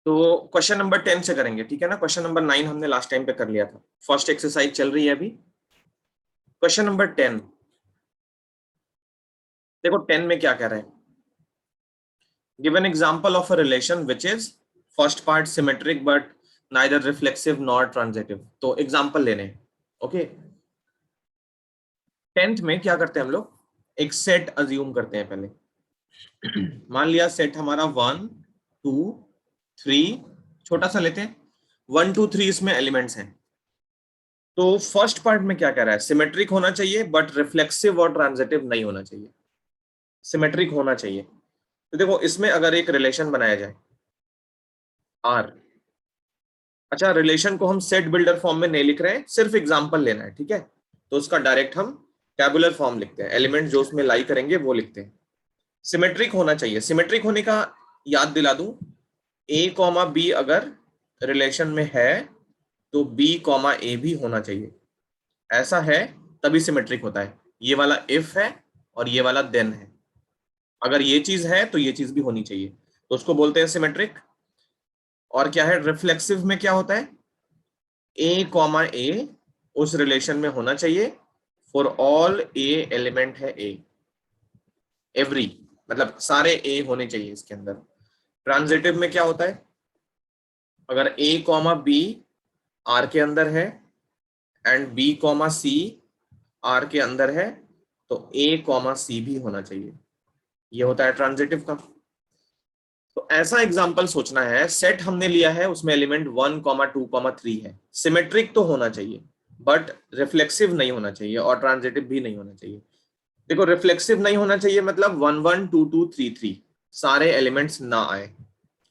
तो question number 10 से करेंगे, ठीक है ना। क्वेश्चन नंबर 9 हमने लास्ट टाइम पे कर लिया था। फर्स्ट एक्सरसाइज चल रही है अभी। क्वेश्चन नंबर 10 देखो, 10 में क्या कह रहा है। Give an example of a relation which is first part symmetric but neither reflexive nor transitive. तो एग्जांपल लेने, ओके। 10th में क्या करते हैं हम लोग, एक सेट अज्यूम करते हैं पहले। मान लिया सेट हमारा 1 2 3, छोटा सा लेते हैं, 1 2 3 इसमें एलिमेंट्स हैं। तो फर्स्ट पार्ट में क्या कह रहा है, सिमेट्रिक होना चाहिए बट रिफ्लेक्सिव और ट्रांजिटिव नहीं होना चाहिए, सिमेट्रिक होना चाहिए। तो देखो इसमें अगर एक रिलेशन बनाया जाए आर, अच्छा रिलेशन को हम सेट बिल्डर फॉर्म में नहीं लिख रहे हैं, सिर्फ एग्जांपल लेना है, ठीक है। तो उसका डायरेक्ट हम टेबुलर फॉर्म लिखते हैं, एलिमेंट जो उसमें लाई करेंगे वो लिखते हैं। सिमेट्रिक होना चाहिए, सिमेट्रिक होने का याद दिला दूं, ए कॉमा बी अगर रिलेशन में है तो बी कॉमा ए भी होना चाहिए, ऐसा है तभी सिमेट्रिक होता है। ये वाला इफ है और ये वाला देन है, अगर ये चीज है तो ये चीज भी होनी चाहिए, तो उसको बोलते हैं सिमेट्रिक। और क्या है, रिफ्लेक्सिव में क्या होता है, ए कॉमा ए उस रिलेशन में होना चाहिए फॉर ऑल ए एलिमेंट है ए, एवरी मतलब सारे ए होने चाहिए इसके अंदर। ट्रांजिटिव में क्या होता है, अगर ए कॉमा बी आर के अंदर है and B comma C R के अंदर है तो ए कॉमा सी भी होना चाहिए, ये होता है ट्रांजिटिव का। तो ऐसा एग्जांपल सोचना है, सेट हमने लिया है उसमें एलिमेंट 1 2 3 है, सिमेट्रिक तो होना चाहिए बट रिफ्लेक्सिव नहीं होना चाहिए और ट्रांजिटिव भी नहीं होना चाहिए। देखो रिफ्लेक्सिव नहीं होना चाहिए मतलब 1 1 2 2 3 3 सारे एलिमेंट्स ना आए,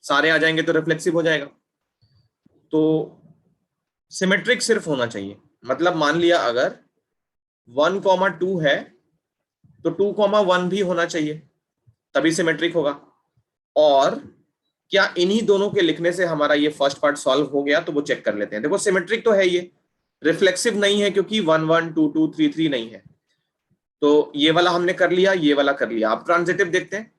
सारे आ जाएंगे तो रिफ्लेक्सिव हो जाएगा। तो सिमेट्रिक सिर्फ होना चाहिए, मतलब मान लिया अगर 1 2 है तो 2 1 भी होना चाहिए तभी सिमेट्रिक होगा। और क्या इन्हीं दोनों के लिखने से हमारा ये फर्स्ट पार्ट सॉल्व हो गया, तो वो चेक कर लेते हैं। देखो सिमेट्रिक तो है, ये रिफ्लेक्सिव नहीं है क्योंकि 1 1 2 2 3 3 नहीं है, तो ये वाला हमने कर लिया, ये वाला कर लिया। आप ट्रांजिटिव देखते हैं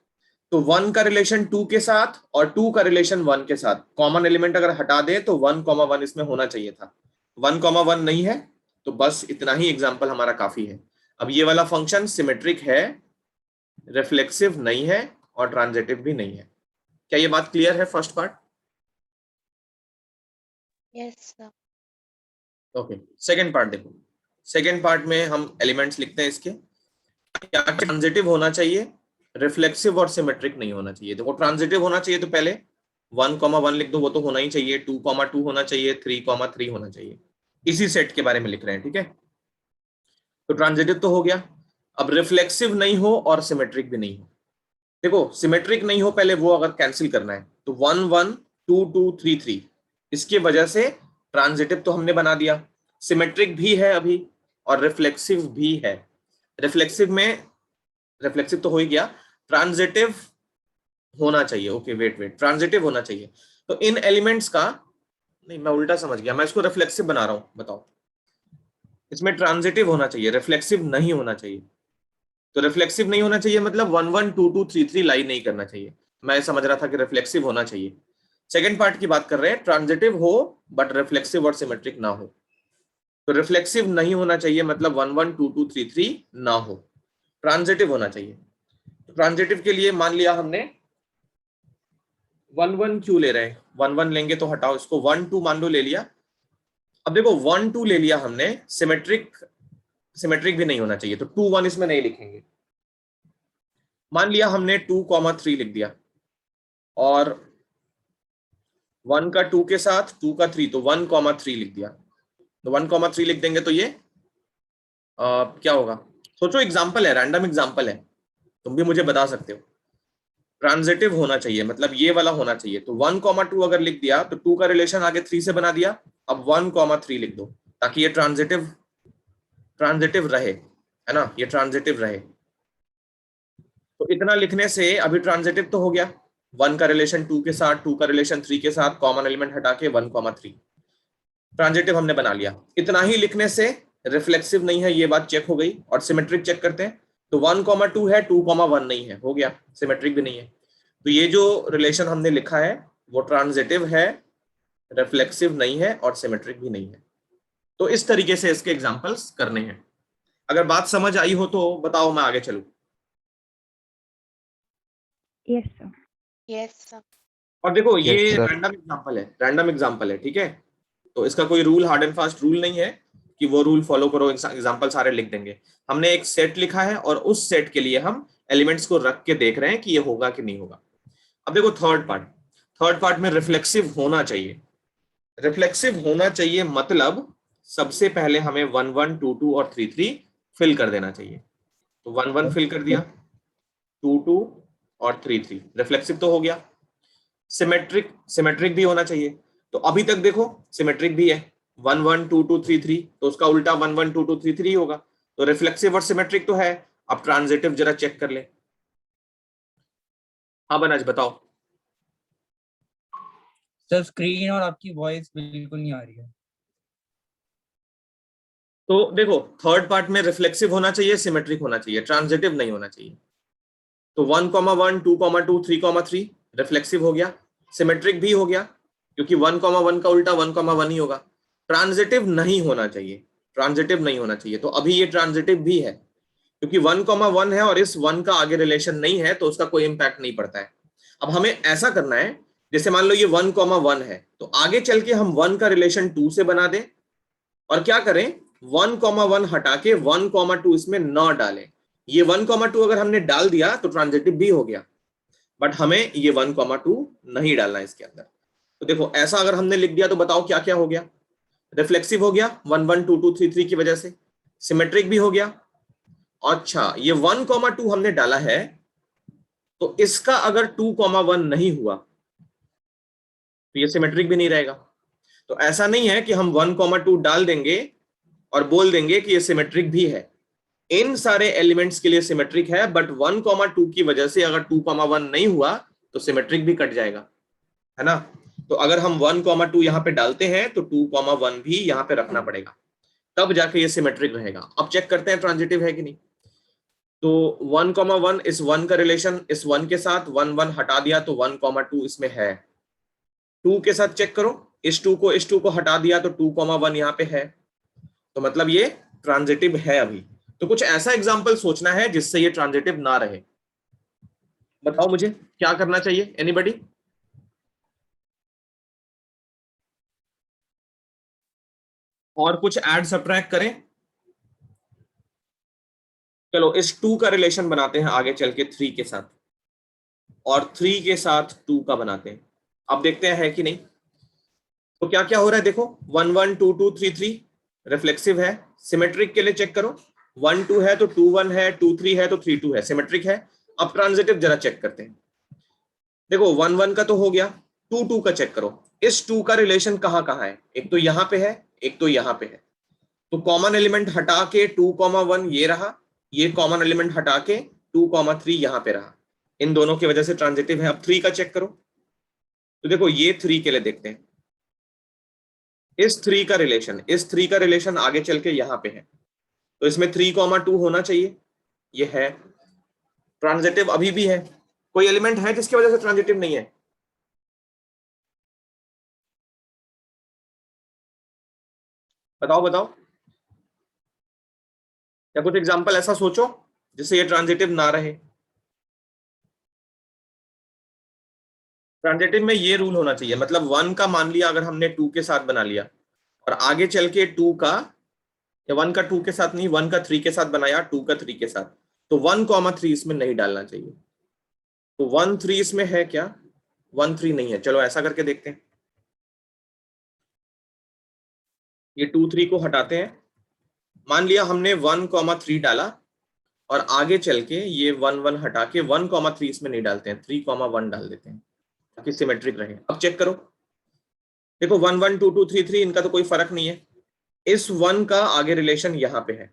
तो 1 का रिलेशन 2 के साथ और 2 का रिलेशन 1 के साथ, कॉमन एलिमेंट अगर हटा दे तो 1 1 इसमें होना चाहिए था, 1 1 नहीं है, तो बस इतना ही एग्जाम्पल हमारा काफी है। अब ये वाला फंक्शन सिमेट्रिक है, रिफ्लेक्सिव नहीं है और ट्रांजिटिव भी नहीं है। क्या ये बात क्लियर है first part? Yes sir. Okay, second part देखो। सेकंड पार्ट में हम एलिमेंट्स लिखते हैं इसके, क्या ट्रांजिटिव होना चाहिए, रिफ्लेक्सिव और सिमेट्रिक नहीं होना चाहिए। देखो ट्रांजिटिव होना चाहिए तो पहले 1 1 लिख दो, वो तो होना ही चाहिए, 2 2 होना चाहिए, 3 3 होना चाहिए, इसी सेट के बारे में लिख रहे हैं, ठीक है। तो ट्रांजिटिव तो हो गया, अब रिफ्लेक्सिव नहीं हो और सिमेट्रिक भी नहीं हो। देखो सिमेट्रिक नहीं हो पहले वो अगर कैंसिल करना है तो 1 1 2 2 3 3 इसकी वजह से ट्रांजिटिव तो हमने बना दिया, सिमेट्रिक भी है अभी और रिफ्लेक्सिव भी है। रिफ्लेक्सिव में रिफ्लेक्सिव तो हो ही गया, ट्रांजिटिव होना चाहिए। ओके वेट वेट, ट्रांजिटिव होना चाहिए। तो इन एलिमेंट्स का, नहीं मैं उल्टा समझ गया, मैं इसको रिफ्लेक्सिव बना रहा हूं, बताओ। इसमें ट्रांजिटिव होना चाहिए, रिफ्लेक्सिव नहीं होना चाहिए। तो रिफ्लेक्सिव नहीं होना चाहिए मतलब 1 1 2 2 3 3 लाई नहीं करना चाहिए। मैं समझ रहा था कि रिफ्लेक्सिव होना चाहिए। सेकंड पार्ट की बात कर रहे हैं, ट्रांजिटिव हो बट रिफ्लेक्सिव और सिमेट्रिक ना हो। तो रिफ्लेक्सिव नहीं होना चाहिए मतलब 1 1 2 2 3 3 ना हो, ट्रांजिटिव होना चाहिए। तो ट्रांजिटिव के लिए मान लिया हमने 1 1 क्यों ले रहे हैं, 1 1 लेंगे तो हटाओ इसको, 1 2 मान लो ले लिया। अब देखो 1 2 ले लिया हमने, सिमेट्रिक सिमेट्रिक भी नहीं होना चाहिए तो 2 1 इसमें नहीं लिखेंगे। मान लिया हमने 2 3 लिख दिया और 1 का 2 के साथ 2 का 3 तो 1 3 लिख दिया। तो 1 3 लिख देंगे तो ये क्या होगा, सोचो, एग्जाम्पल है, रैंडम एग्जाम्पल है, तुम भी मुझे बता सकते हो। ट्रांजिटिव होना चाहिए मतलब ये वाला होना चाहिए, तो 1 2 अगर लिख दिया तो 2 का रिलेशन आगे 3 से बना दिया, अब 1 3 लिख दो ताकि ये ट्रांजिटिव ट्रांजिटिव रहे, है ना, ये ट्रांजिटिव रहे। तो इतना लिखने से अभी ट्रांजिटिव तो हो गया, 1 का रिलेशन 2 के साथ, 2 का रिलेशन 3 के साथ, कॉमन एलिमेंट हटा के 1 3 ट्रांजिटिव हमने बना लिया। इतना ही लिखने से रिफ्लेक्सिव नहीं है, ये बात चेक हो गई। और सिमेट्रिक चेक करते हैं तो 1 2 है, 2 1 नहीं है, हो गया, सिमेट्रिक भी नहीं है। तो ये जो रिलेशन हमने लिखा है वो ट्रांजिटिव है, रिफ्लेक्सिव नहीं है और सिमेट्रिक भी नहीं है। तो इस तरीके से इसके एग्जांपल्स करने हैं। अगर बात समझ आई हो तो बताओ, मैं आगे चलूं। Yes sir. Yes sir. और देखो ये Yes, sir. रैंडम एग्जांपल है, रैंडम एग्जांपल है, ठीक है। तो इसका कोई rule, hard and fast rule नहीं है कि वो रूल फॉलो करो, एग्जांपल सारे लिख देंगे। हमने एक सेट लिखा है और उस सेट के लिए हम एलिमेंट्स को रख के देख रहे हैं कि ये होगा कि नहीं होगा। अब देखो थर्ड पार्ट में रिफ्लेक्सिव होना चाहिए। रिफ्लेक्सिव होना चाहिए मतलब सबसे पहले हमें 1 1 2 2 और 3 3 फिल कर देना चाहिए। तो 1 1 फिल कर दिया, 2 2 और 3 3 रिफ्लेक्सिव तो हो गया। सिमेट्रिक भी होना चाहिए। तो अभी तक देखो सिमेट्रिक भी है, 1 1 2 2 3 3, तो उसका उल्टा 1 1 2 2 3 3 होगा। तो रिफ्लेक्सिव और सिमेट्रिक तो है। अब ट्रांजिटिव जरा चेक कर ले। हाँ बनज बताओ। सर स्क्रीन और आपकी वॉइस बिल्कुल नहीं आ रही है। तो देखो थर्ड पार्ट में रिफ्लेक्सिव होना चाहिए, सिमेट्रिक होना चाहिए, ट्रांजिटिव नहीं होना चाहिए। तो 1 1 2 2 3 3 रिफ्लेक्सिव हो गया, सिमेट्रिक भी हो गया क्योंकि 1 1 का उल्टा 1 1 ही होगा। ट्रांजिटिव नहीं होना चाहिए, ट्रांजिटिव नहीं होना चाहिए। तो अभी ये ट्रांजिटिव भी है क्योंकि 1 1 है और इस 1 का आगे रिलेशन नहीं है, तो उसका कोई इंपैक्ट नहीं पड़ता है। अब हमें ऐसा करना है, जैसे मान लो ये 1 1 है, तो आगे चल के हम 1 का रिलेशन 2 से बना दें और क्या करें, 1 1 हटा के 1 2 इसमें न डालें। ये 1 2 अगर हमने डाल दिया तो ट्रांजिटिव भी हो गया, बट हमें ये 1 2 नहीं डालना इसके अंदर। तो देखो ऐसा अगर हमने लिख दिया तो बताओ क्या क्या हो गया। रिफ्लेक्सिव हो गया 1 1 2 2 3 3 की वजह से, सिमेट्रिक भी हो गया। अच्छा ये 1 2 हमने डाला है, तो इसका अगर 2 1 नहीं हुआ तो ये सिमेट्रिक भी नहीं रहेगा। तो ऐसा नहीं है कि हम 1 2 डाल देंगे और बोल देंगे कि ये सिमेट्रिक भी है। इन सारे एलिमेंट्स के लिए सिमेट्रिक है, बट 1 2 की वजह से अगर 2 1 नहीं हुआ तो सिमेट्रिक भी कट जाएगा, है ना। तो अगर हम 1 2 यहाँ पे डालते हैं तो 2 1 भी यहाँ पे रखना पड़ेगा, तब जाके ये सिमेट्रिक रहेगा। अब चेक करते हैं ट्रांजिटिव है कि नहीं। तो 1 1 इस 1 का रिलेशन इस 1 के साथ, 1 1 हटा दिया तो 1 2 इसमें है। 2 के साथ चेक करो, इस 2 को हटा दिया तो 2 1 यहाँ पे है, तो मतलब ये ट्रांजिटिव है अभी। तो कुछ ऐसा एग्जांपल सोचना है जिससे ये ट्रांजिटिव ना रहे। बताओ मुझे क्या करना चाहिए, एनीबॉडी। और कुछ ऐड सब्ट्रैक्ट करें। चलो इस 2 का रिलेशन बनाते हैं आगे चल के 3 के साथ, और 3 के साथ 2 का बनाते हैं। अब देखते हैं है कि नहीं। तो क्या क्या हो रहा है देखो, 1 1 2 2 3 3 रिफ्लेक्सिव है। सिमेट्रिक के लिए चेक करो, 1 2 है तो 2 1 है, 2 3 है तो 3 2 है, सिमेट्रिक है। अब ट्रांजिटिव जरा चेक करते हैं। देखो 1 1 का तो हो गया, 2 2 का चेक करो। इस 2 का रिलेशन कहाँ कहाँ है, एक तो यहाँ पे है, एक तो यहाँ पे है। तो कॉमन एलिमेंट हटा के 2 1 ये रहा, ये कॉमन एलिमेंट हटा के 2 3 यहाँ पे रहा। इन दोनों की वजह से ट्रांजिटिव है। अब 3 का चेक करो। तो देखो ये 3 के लिए देखते हैं, इस 3 का रिलेशन आगे चल के यहाँ पे है, तो इसमें 3 2 होना चाहिए, ये है। ट्रांजिटिव अभी भी है। कोई एलिमेंट है जिसकी वजह से ट्रांजिटिव नहीं है। बताओ बताओ, या कुछ एग्जांपल ऐसा सोचो जिससे ये ट्रांजिटिव ना रहे। ट्रांजिटिव में ये रूल होना चाहिए, मतलब 1 का मान लिया अगर हमने 2 के साथ बना लिया, और आगे चल के 2 का, या 1 का 2 के साथ नहीं, 1 का 3 के साथ बनाया, 2 का 3 के साथ, तो 1 3 इसमें नहीं डालना चाहिए। तो 1 3 इसमें है क्या, 1 3 नहीं है। चलो ऐसा करके देखते हैं, ये 2 3 को हटाते हैं। मान लिया हमने 1 3 डाला और आगे चल के ये 1 1 हटा के 1 3 इसमें नहीं डालते हैं, 3 1 डाल देते हैं ताकि सिमेट्रिक रहे। अब चेक करो, देखो 1 1 2 2 3 3 इनका तो कोई फर्क नहीं है। इस 1 का आगे रिलेशन यहाँ पे है,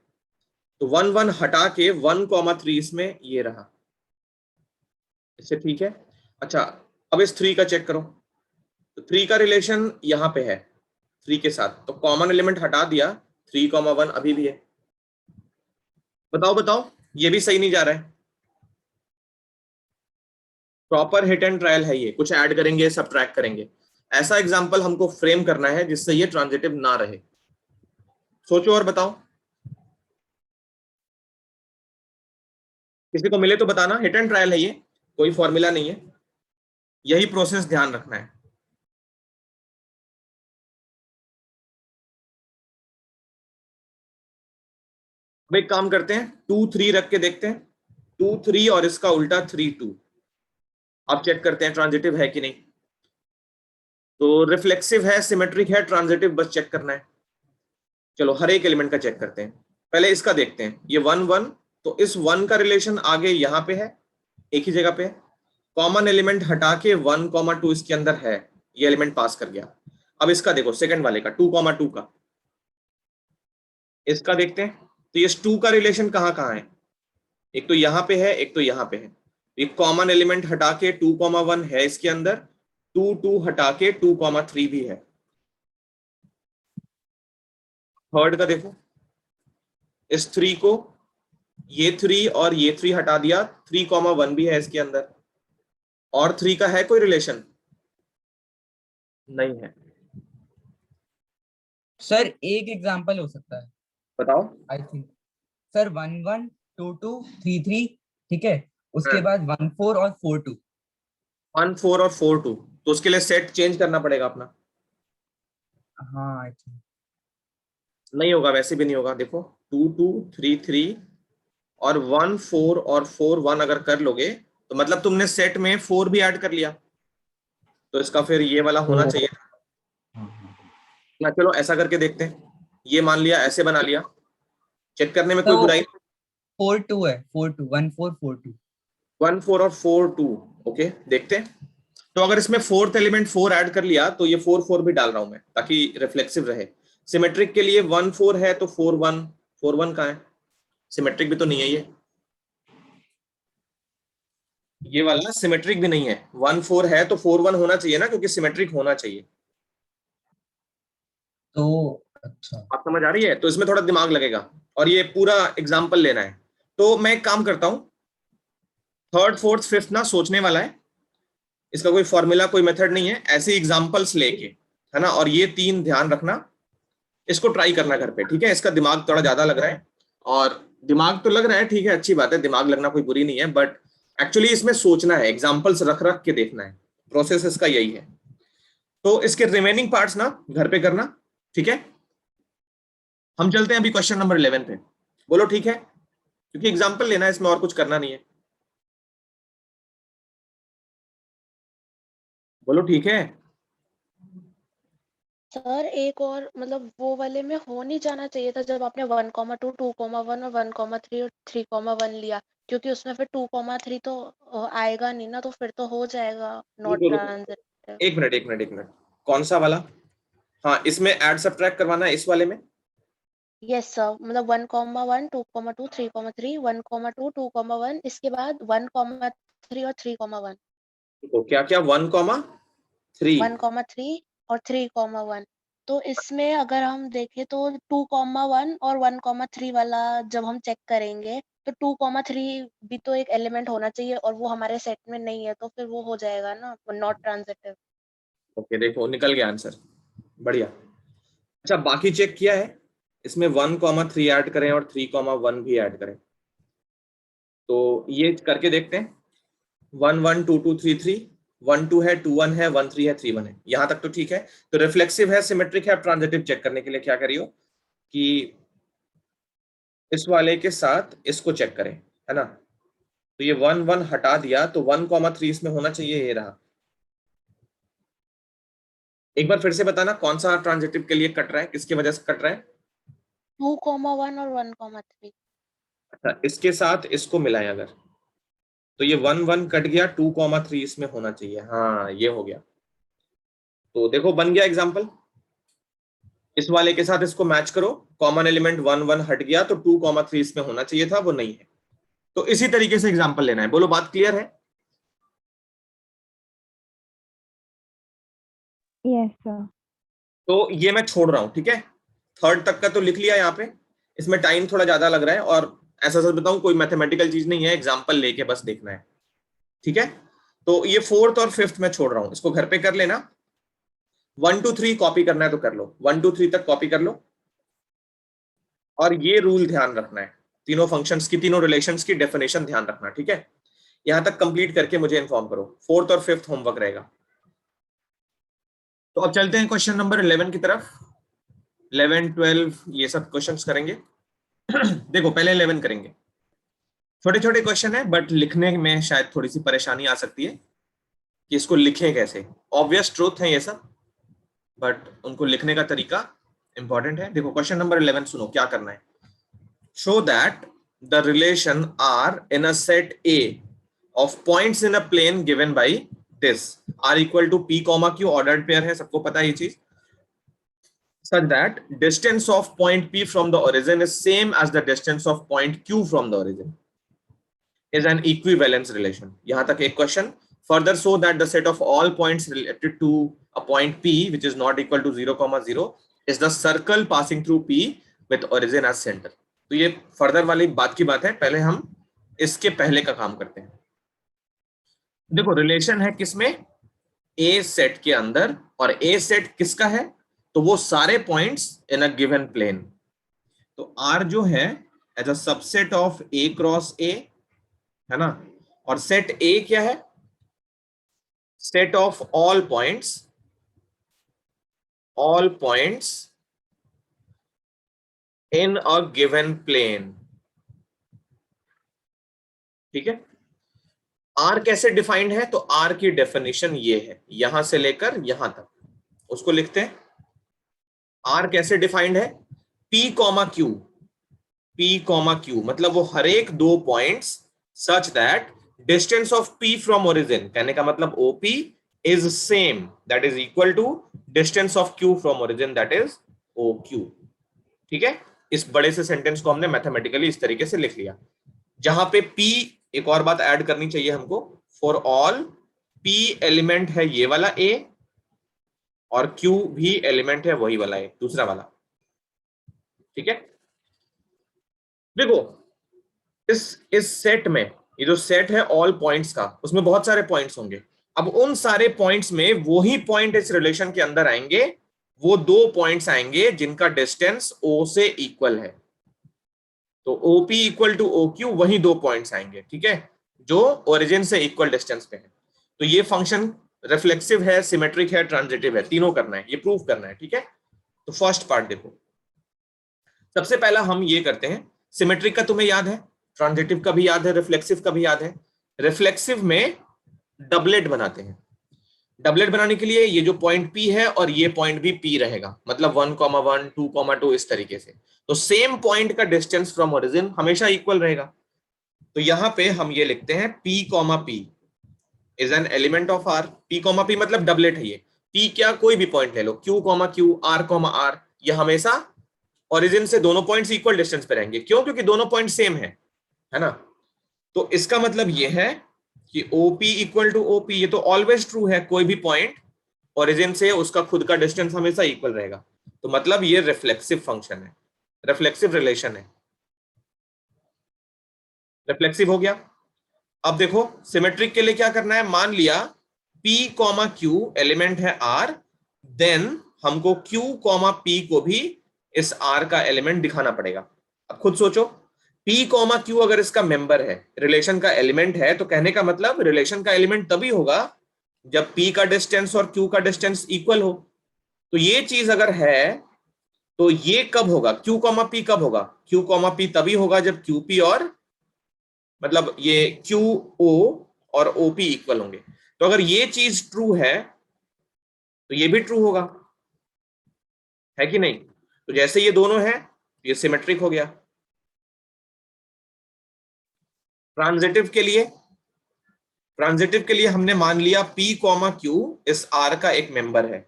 तो 1 1 हटा के 1 3 इसमें ये रहा, इससे ठीक है। अच्छा अब इस 3 का चेक करो, तो 3 का रिलेशन यहाँ पे है 3 के साथ, तो कॉमन एलिमेंट हटा दिया, 3 1 अभी भी है। बताओ बताओ, ये भी सही नहीं जा रहा है। प्रॉपर हिट एंड ट्रायल है ये, कुछ ऐड करेंगे सब्ट्रैक्ट करेंगे, ऐसा एग्जाम्पल हमको फ्रेम करना है जिससे ये ट्रांजिटिव ना रहे। सोचो और बताओ, किसी को मिले तो बताना। हिट एंड ट्रायल है ये, कोई फॉर्मूला नहीं है, यही प्रोसेस ध्यान रखना है। अब एक काम करते हैं, 2 3 रख के देखते हैं, 2 3 और इसका उल्टा 3 2। आप चेक करते हैं ट्रांजिटिव है कि नहीं। तो रिफ्लेक्सिव है, सिमेट्रिक है, ट्रांजिटिव बस चेक करना है। चलो हर एक एलिमेंट का चेक करते हैं। पहले इसका देखते हैं, ये 1 1, तो इस 1 का रिलेशन आगे यहां पे है, एक ही जगह पे है। कॉमन एलिमेंट हटा के 1 2 इसके अंदर है, ये एलिमेंट पास कर गया। अब इसका देखो सेकंड वाले का 2 2 का, इसका देखते हैं। तो ये 2 का रिलेशन कहाँ कहाँ है, एक तो यहां पे है, एक तो यहां पे है। एक कॉमन एलिमेंट हटा के 2 1 है इसके अंदर, 2 2 हटा के 2 3 भी है। थर्ड का देखो, इस 3 को, ये 3 और ये 3 हटा दिया, 3 1 भी है इसके अंदर। और 3 का है कोई रिलेशन? नहीं है। सर एक एग्जांपल हो सकता है, बताओ। I think. सर 1 1 2 2 3 3, ठीक है, उसके हाँ। बाद 1 4 और 4 2। 1 4 और 4 2, तो उसके लिए सेट चेंज करना पड़ेगा अपना। हाँ आई थिंक। नहीं होगा, वैसे भी नहीं होगा। देखो 2 2 3 3 और 1 4 और 4 1 अगर कर लोगे तो मतलब तुमने सेट में 4 भी ऐड कर लिया, तो इसका फिर ये वाला होना चाहिए। ना चलो ऐसा करके देखते हैं, ये मान लिया, ऐसे बना लिया, चेक करने में कोई तो बुराई। 4 2 है, 4 2 1 4 4 2। 1 4 और 4 2, ओके देखते हैं। तो अगर इसमें फोर्थ एलिमेंट 4 ऐड कर लिया तो ये 4 4 भी डाल रहा हूं मैं ताकि रिफ्लेक्सिव रहे। सिमेट्रिक के लिए 1 4 है तो 4 1 कहाँ है, सिमेट्रिक भी तो नहीं है ये वाला सिमेट्रिक भी नहीं है। 1 4 है तो 4 1 होना चाहिए ना, क्योंकि सिमेट्रिक होना चाहिए। तो अच्छा। आप समझ आ रही है, तो इसमें थोड़ा दिमाग लगेगा और ये पूरा एग्जाम्पल लेना है। तो मैं एक काम करता हूँ, थर्ड फोर्थ फिफ्थ ना सोचने वाला है, इसका कोई फॉर्मूला कोई मेथड नहीं है, ऐसे एग्जाम्पल्स लेके, है ना। और ये 3 ध्यान रखना, इसको ट्राई करना घर पे, ठीक है। इसका दिमाग थोड़ा ज्यादा लग रहा है, और दिमाग तो लग रहा है, ठीक है, अच्छी बात है, दिमाग लगना कोई बुरी नहीं है, बट एक्चुअली इसमें सोचना है, एग्जाम्पल्स रख रख के देखना है। प्रोसेस इसका यही है। तो इसके रिमेनिंग पार्ट्स ना घर पे करना, ठीक है। हम चलते हैं अभी क्वेश्चन नंबर 11 पे। बोलो ठीक है, क्योंकि एग्जाम्पल लेना है, इसमें और कुछ करना नहीं है। बोलो ठीक है। सर एक और मतलब वो वाले में हो नहीं जाना चाहिए था जब आपने 1 2 2 1 और 1 3 और 3 1 लिया, क्योंकि उसमें फिर 2 3 तो आएगा नहीं ना, तो फिर तो हो जाएगा नॉट रुको रुको, ट्रांजिटिव। एक मिनट एक मिनट एक मिनट, कौन सा वाला? हाँ, इसमें ऐड सब्ट्रैक्ट करवाना है इस वाले में। यस सर, मतलब 1 1 2 2 3 1 2 2 1, इसके बाद 1 3 और 3 1। तो क्या क्या, 1 3? 1 3 और 3 1। तो इसमें अगर हम देखें तो 2 1 और 1 3 वाला जब हम चेक करेंगे तो 2 3 भी तो एक एलिमेंट होना चाहिए, और वो हमारे सेट में नहीं है, तो फिर वो हो जाएगा ना नॉट ट्रांजिटिव। ओके देखो निकल गया आंसर, बढ़िया। अच्छा बाकी चेक किया है, इसमें 1 3 ऐड करें और 3 1 भी ऐड करें, तो ये करके देखते हैं। 1 1 2 2 3 3, 1 2 है, 2 1 है, 1 3 है, 3 1 है, यहां तक तो ठीक है। तो रिफ्लेक्सिव है, सिमेट्रिक है। अब ट्रांजिटिव चेक करने के लिए क्या करियो कि इस वाले के साथ इसको चेक करें, है ना। तो ये 1 1 हटा दिया, तो 1 3 इसमें होना चाहिए, ये रहा। एक बार फिर से बताना कौन सा ट्रांजिटिव के लिए कट रहा है, किसकी वजह से कट रहा है। 2 1 और 1 3। अच्छा इसके साथ इसको मिलाएं अगर, तो ये 1 1 कट गया, 2 3 इसमें होना चाहिए, हाँ ये हो गया। तो देखो बन गया एग्जाम्पल। इस वाले के साथ इसको मैच करो, कॉमन एलिमेंट 1 1 हट गया, तो 2 3 इसमें होना चाहिए था, वो नहीं है। तो इसी तरीके से एग्जाम्पल लेना है। बोलो बात क्लियर है? Yes sir. तो ये मैं छोड़ रहा हूं, ठीक है। थर्ड तक का तो लिख लिया यहाँ पे, इसमें टाइम थोड़ा ज्यादा लग रहा है, और ऐसा सच बताऊं कोई मैथमेटिकल चीज नहीं है, एग्जाम्पल लेके बस देखना है, ठीक है। तो ये 4th और 5th मैं छोड़ रहा हूं, इसको घर पे कर लेना। 1 to 3 कॉपी करना है तो कर लो, 1 to 3 तक कॉपी कर लो। और ये रूल ध्यान रखना है, तीनों फंक्शंस की, तीनों रिलेशंस की डेफिनेशन ध्यान रखना, ठीक है। यहां तक कंप्लीट करके मुझे इन्फॉर्म करो, 4th और 5th होमवर्क रहेगा। तो अब चलते हैं क्वेश्चन नंबर 11 की तरफ। 11, 12 ये सब क्वेश्चंस करेंगे। देखो पहले 11 करेंगे। छोटे छोटे क्वेश्चन है बट लिखने में शायद थोड़ी सी परेशानी आ सकती है कि इसको लिखें कैसे। ऑब्वियस ट्रूथ है ये सब, बट उनको लिखने का तरीका इंपॉर्टेंट है। देखो क्वेश्चन नंबर 11 सुनो, क्या करना है। Show that the relation R in a set A of points in a plane given by this R equal to P comma Q, ordered pair है, सबको पता है ये चीज। Such that distance of point P from the origin is same as the distance of point Q from the origin is an equivalence relation. यहाँ तक एक question. Further, so that the set of all points related to a point P which is not equal to 0, 0 is the circle passing through P with origin as center. तो ये further वाली बात की बात है, पहले हम इसके पहले का काम करते हैं। देखो रिलेशन है किसमें, A सेट के अंदर, और A सेट किसका है, तो वो सारे points in a given plane. तो R जो है as a subset of A cross A, है ना, और सेट A क्या है, set of all points in a given plane, ठीक है। R कैसे डिफाइंड है, तो R की डेफिनेशन ये है, यहां से लेकर यहां तक, उसको लिखते हैं। R कैसे डिफाइंड है, P कॉमा Q मतलब वो हर एक दो points such that distance of P from origin, कहने का मतलब OP is same, that is equal to distance of Q from origin, that is OQ, ठीक है। इस बड़े से सेंटेंस को हमने मैथमेटिकली इस तरीके से लिख लिया, जहां पे P, एक और बात ऐड करनी चाहिए हमको, फॉर ऑल P एलिमेंट है ये वाला A, और Q भी एलिमेंट है वही वाला A, दूसरा वाला, ठीक है। देखो इस सेट में, ये जो सेट है ऑल पॉइंट्स का, उसमें बहुत सारे पॉइंट्स होंगे। अब उन सारे पॉइंट्स में वही पॉइंट इस रिलेशन के अंदर आएंगे, वो दो पॉइंट्स आएंगे जिनका डिस्टेंस O से इक्वल है। तो OP इक्वल टू OQ, वही दो पॉइंट्स आएंगे, ठीक है, जो ओरिजिन से इक्वल डिस्टेंस पे है। तो ये फंक्शन रिफ्लेक्सिव है, सिमेट्रिक है, ट्रांजिटिव है, तीनों करना है, ये प्रूव करना है, ठीक है। तो फर्स्ट पार्ट देखो, सबसे पहला हम ये करते हैं, सिमेट्रिक का तुम्हें याद है, ट्रांजिटिव का भी याद है, रिफ्लेक्सिव का भी याद है। रिफ्लेक्सिव में डबलेट बनाते हैं। डबलेट बनाने के लिए ये जो पॉइंट P है और ये पॉइंट भी P रहेगा, मतलब 1,1, 2,2 इस तरीके से। तो सेम पॉइंट का डिस्टेंस फ्रॉम ओरिजिन हमेशा इक्वल रहेगा। तो यहां पे हम ये लिखते हैं P, P is an element of R। P, P मतलब डबलेट है ये। P क्या, कोई भी पॉइंट ले लो, Q, Q, R, ये हमेशा ओरिजिन से दोनों पॉइंट्स इक्वल डिस्टेंस पे रहेंगे। क्यों, क्योंकि दोनों पॉइंट सेम है ना। तो इसका मतलब ये है कि OP इक्वल टू OP, ये तो ऑलवेज ट्रू है, कोई भी पॉइंट ओरिजिन से उसका खुद का डिस्टेंस हमेशा इक्वल रहेगा। तो मतलब ये रिफ्लेक्सिव फंक्शन है, रिफ्लेक्सिव रिलेशन है, रिफ्लेक्सिव हो गया। अब देखो सिमेट्रिक के लिए क्या करना है, मान लिया P, Q एलिमेंट है R, देन हमको Q, P को भी इस R का एलिमेंट दिखाना पड़ेगा। अब खुद सोचो, P, Q अगर इसका मेंबर है, रिलेशन का एलिमेंट है, तो कहने का मतलब रिलेशन का एलिमेंट तभी होगा जब P का डिस्टेंस और Q का डिस्टेंस इक्वल हो। तो ये चीज अगर है तो ये कब होगा, Q, P कब होगा, Q, P तभी होगा जब QP और मतलब ये QO और OP इक्वल होंगे। तो अगर ये चीज ट्रू है तो ये भी ट्रू होगा, है कि नहीं। तो जैसे ये दोनों है ये सिमेट्रिक हो गया। ट्रांजिटिव के लिए हमने मान लिया P, Q इस R का एक मेंबर है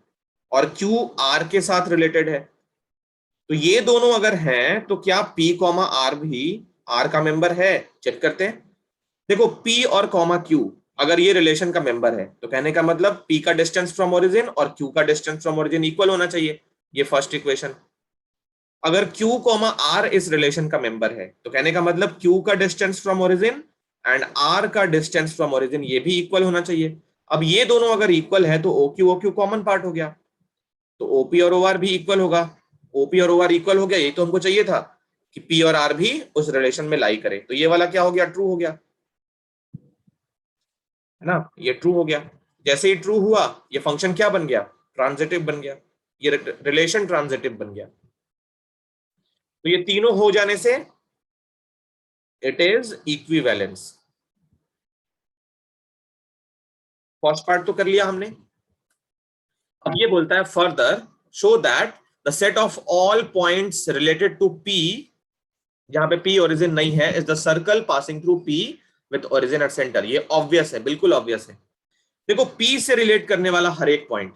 और Q R के साथ रिलेटेड है। तो ये दोनों अगर हैं तो क्या P, R भी R का मेंबर है, चेक करते हैं। देखो P और Q अगर ये रिलेशन का मेंबर है तो कहने का मतलब P का डिस्टेंस फ्रॉम ओरिजिन और Q का डिस्टेंस फ्रॉम ओरिजिन इक्वल होना चाहिए, ये फर्स्ट इक्वेशन। अगर Q, R इस रिलेशन का मेंबर है तो कहने का मतलब Q का distance from origin and R का डिस्टेंस फ्रॉम ओरिजिन ये भी इक्वल होना चाहिए। अब ये दोनों अगर इक्वल है तो OQ कॉमन पार्ट हो गया, तो OP और OR भी इक्वल होगा। OP और OR इक्वल हो गया, ये तो हमको चाहिए था कि P और R भी उस रिलेशन में लाई करे। तो ये वाला क्या हो गया, ट्रू हो गया, है ना, ये ट्रू हो गया। जैसे ही ट्रू हुआ ये फंक्शन क्या बन गया, ट्रांजिटिव बन गया, ये रिलेशन ट्रांजिटिव बन गया। तो ये तीनों हो जाने से it is equivalence. First part तो कर लिया हमने। अब ये बोलता है further show that the set of all points related to P, जहां पे P ओरिजिन नहीं है, is the circle passing through P with origin at centre. ये ऑब्वियस है, बिल्कुल ऑब्वियस है। देखो P से रिलेट करने वाला हर एक पॉइंट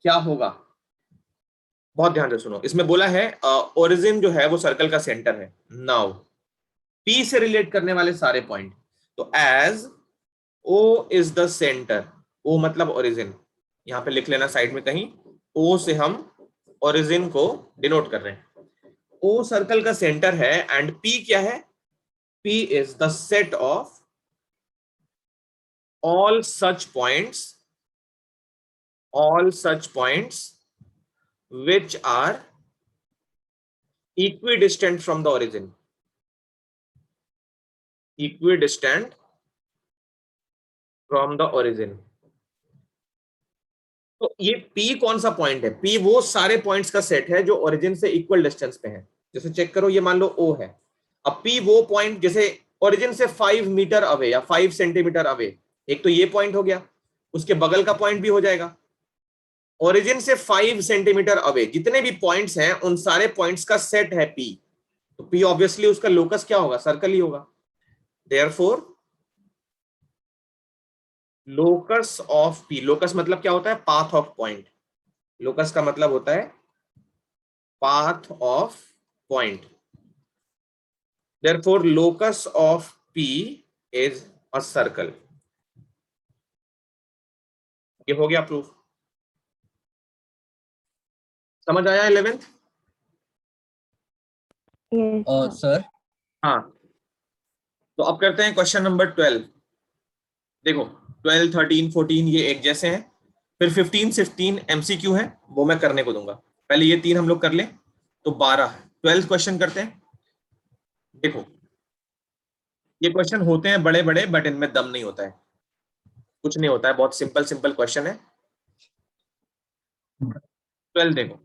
क्या होगा, बहुत ध्यान से सुनो। इसमें बोला है ओरिजिन जो है वो सर्कल का सेंटर है। नाउ P से रिलेट करने वाले सारे पॉइंट, तो as O is the centre, O मतलब ओरिजिन, यहां पे लिख लेना साइड में कहीं, O से हम ओरिजिन को डिनोट कर रहे हैं। O सर्कल का सेंटर है एंड P क्या है, P is the set of all such points which are equidistant from the origin, equidistant from the origin। तो ये P कौन सा पॉइंट है, P वो सारे पॉइंट्स का सेट है जो ओरिजिन से इक्वल डिस्टेंस पे है। जैसे चेक करो, ये मान लो O है, अब P वो पॉइंट जैसे ओरिजिन से 5 मीटर अवे या 5 सेंटीमीटर अवे, एक तो ये पॉइंट हो गया, उसके बगल का पॉइंट भी हो जाएगा। ओरिजिन से 5 सेंटीमीटर अवे जितने भी पॉइंट्स हैं उन सारे पॉइंट्स का सेट है P, तो P ऑब्वियसली उसका लोकस क्या होगा, सर्कल ही होगा। Therefore locus of P, locus मतलब क्या होता है, पाथ ऑफ पॉइंट। लोकस का मतलब होता है path of point. Therefore locus of P is a circle. ये हो गया प्रूफ। समझ आया 11th? सर हाँ, तो अब करते हैं क्वेश्चन नंबर 12। देखो 12, 13, 14 ये एक जैसे हैं, फिर 15, 16 MCQ है, वो मैं करने को दूंगा। पहले ये 3 हम लोग कर लें तो 12 है। 12th क्वेश्चन करते हैं। देखो ये क्वेश्चन होते हैं बड़े बड़े, बट इनमें दम नहीं होता है, कुछ नहीं होता है, बहुत सिंपल सिंपल क्वेश्चन है। 12 देखो,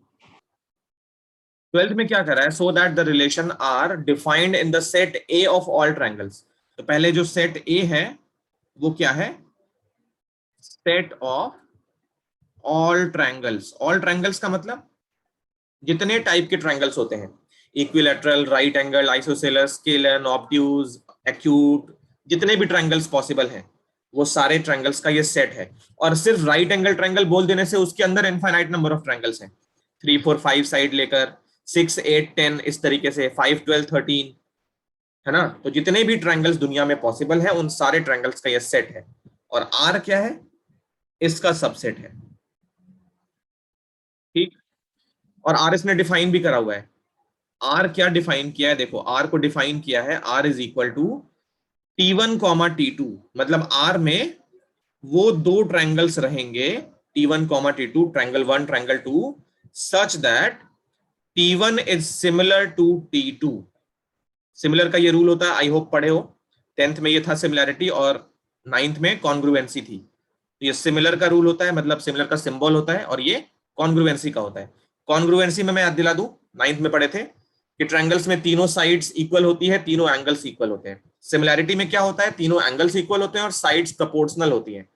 12th में क्या कर रहा है, so that the relation are defined in the set A of all triangles. तो पहले जो सेट ए है वो क्या है, set of all triangles. All triangles का मतलब जितने टाइप के ट्राइंगल्स होते हैं, equilateral, right angle, isosceles, scalene, obtuse, acute, जितने भी ट्राइंगल्स पॉसिबल हैं वो सारे ट्राइंगल्स का ये सेट है। और सिर्फ राइट एंगल ट्राइंगल बोल देने से उसके अंदर इनफाइनाइट नंबर ऑफ ट्राइंगल्स हैं, 3, 4, 5 साइड लेकर 6, 8, 10 इस तरीके से, 5, 12, 13, है ना। तो जितने भी ट्राइंगल्स दुनिया में पॉसिबल है उन सारे ट्राइंगल्स का ये सेट है। और आर क्या है, इसका सबसेट है, ठीक। और आर इसने डिफाइन भी करा हुआ है। आर क्या डिफाइन किया है, देखो आर को डिफाइन किया है, are is equal to T1, T2, मतलब आर में वो दो ट्राइंगल्स रहेंगे, T1, T2, triangle 1, triangle 2, such that T1 is similar to T2। Similar का ये रूल होता है, आई होप पढ़े हो, 10th में ये था सिमिलैरिटी और 9th में कॉन्ग्रुएंसी थी। तो ये सिमिलर का रूल होता है, मतलब सिमिलर का सिंबल होता है, और ये कॉन्ग्रुएंसी का होता है। कॉन्ग्रुएंसी में मैं याद दिला दूं, 9th में पढ़े थे कि ट्रायंगल्स में तीनों साइड्स इक्वल होती है, तीनों एंगल्स इक्वल होते हैं। सिमिलैरिटी में क्या होता है, तीनों एंगल्स इक्वल होते हैं और साइड्स प्रोपोर्शनल होती हैं।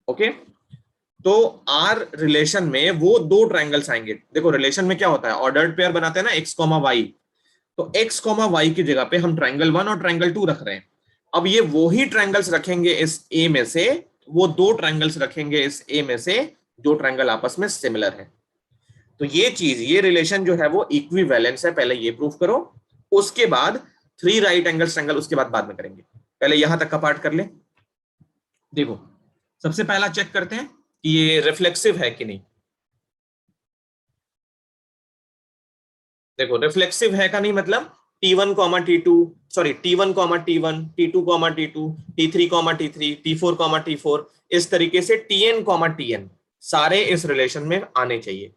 ओके, तो आर रिलेशन में वो दो ट्रायंगल्स आएंगे। देखो रिलेशन में क्या होता है, ऑर्डर्ड पेयर बनाते हैं ना, x, y, तो x, y की जगह पे हम ट्रायंगल 1 और ट्रायंगल 2 रख रहे हैं। अब ये वो ही ट्रायंगल्स रखेंगे इस A में से, वो दो ट्रायंगल्स रखेंगे इस A में से जो ट्रायंगल आपस में सिमिलर है। तो ये चीज, ये रिलेशन जो है वो इक्विवेलेंस है, पहले ये प्रूफ करो, उसके बाद 3 राइट एंगल ट्रायंगल उसके बाद में करेंगे। पहले यहां तक का पार्ट कर ले। देखो सबसे पहला चेक करते हैं कि ये रिफ्लेक्सिव है कि नहीं। देखो रिफ्लेक्सिव है का नहीं मतलब T1 comma T2, sorry T1 comma T1, T2 comma T2, T3 comma T3, T4 comma T4, इस तरीके से Tn कॉमा Tn सारे इस रिलेशन में आने चाहिए।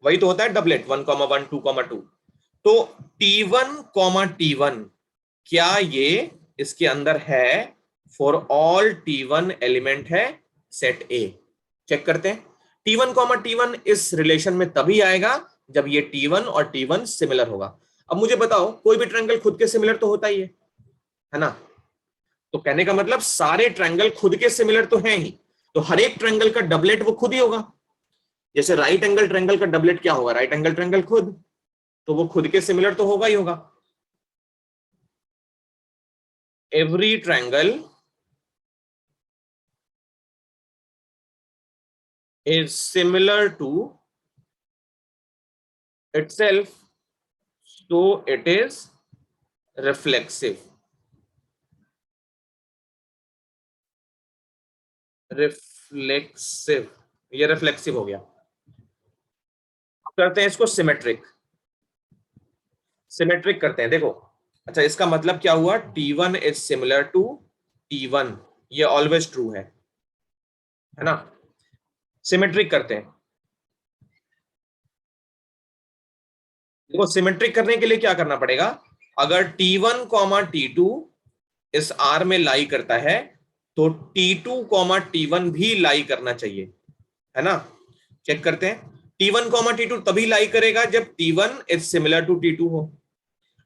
वही तो होता है डबलेट 1 कॉमा 1, 2 कॉमा 2। तो T1 कॉमा T1 क्या ये इसके अंदर है? फॉर ऑल T1 एलिमेंट है सेट A। चेक करते हैं। T1 कॉमा T1 इस रिलेशन में तभी आएगा जब ये T1 और T1 सिमिलर होगा। अब मुझे बताओ, कोई भी ट्रायंगल खुद के सिमिलर तो होता ही है ना? तो कहने का मतलब सारे ट्रायंगल खुद के सिमिलर तो हैं ही, तो हर एक ट्रायंगल का डबलेट वो खुद ही होगा। जैसे राइट एंगल ट्रायंगल का डबलेट क्या होगा? राइट एंगल ट्रायंगल खुद, तो वो खुद के सिमिलर तो होगा ही होगा। Every triangle is similar to itself, so it is reflexive। Reflexive, ये रिफ्लेक्सिव हो गया। करते हैं इसको सिमेट्रिक। सिमेट्रिक करते हैं, देखो। अच्छा, इसका मतलब क्या हुआ? T1 is similar to T1, ये ऑलवेज ट्रू है ना? सिमेट्रिक करते हैं। देखो, सिमेट्रिक करने के लिए क्या करना पड़ेगा? अगर T1 कॉमा T2 इस R में लाई करता है तो T2 कॉमा T1 भी लाई करना चाहिए, है ना? चेक करते हैं। T1 कॉमा T2 तभी लाई करेगा जब T1 is similar to T2 हो।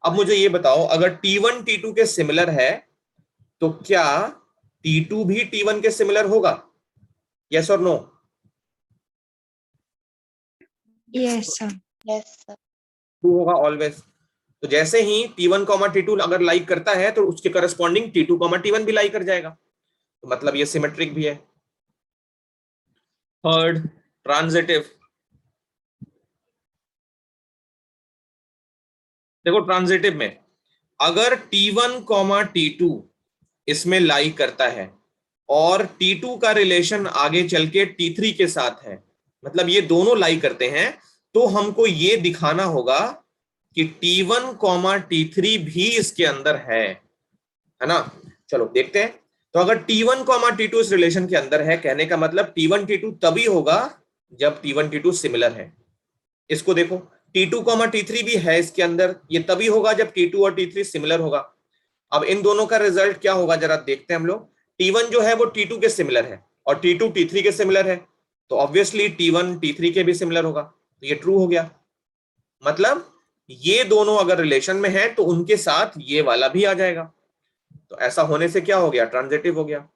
अब मुझे ये बताओ, अगर T1 T2 के सिमिलर है तो क्या T2 भी T1 के सिमिलर होगा? यस और no? Yes sir. Yes sir. True होगा ऑलवेज। तो जैसे ही T1 कॉमा T2 अगर लाइक करता है तो उसके करस्पॉन्डिंग T2 कॉमा T1 भी लाइक कर जाएगा, तो मतलब ये सिमेट्रिक भी है। Third, transitive. देखो, ट्रांजिटिव में अगर T1 कॉमा T2 इसमें लाई करता है और T2 का रिलेशन आगे चल के T3 के साथ है, मतलब ये दोनों लाई करते हैं, तो हमको ये दिखाना होगा कि T1 कॉमा T3 भी इसके अंदर है ना? चलो देखते हैं। तो अगर T1 कॉमा T2 इस रिलेशन के अंदर है, कहने का मतलब T1 T2 तभी होगा जब T1 T2 सिमिलर है। इसको देखो, T2 कॉमा T3 भी है इसके अंदर, ये तभी होगा जब T2 और T3 सिमिलर होगा। अब इन दोनों का रिजल्ट क्या होगा जरा देखते हैं हम लोग। T1 जो है वो T2 के सिमिलर है और T2 T3 के सिमिलर है, तो ऑब्वियसली T1 T3 के भी सिमिलर होगा, तो ये ट्रू हो गया। मतलब ये दोनों अगर रिलेशन में है तो उनके साथ ये वाला भी आ जाएगा, तो ऐसा होने से क्या हो गया? ट्रांजिटिव हो गया।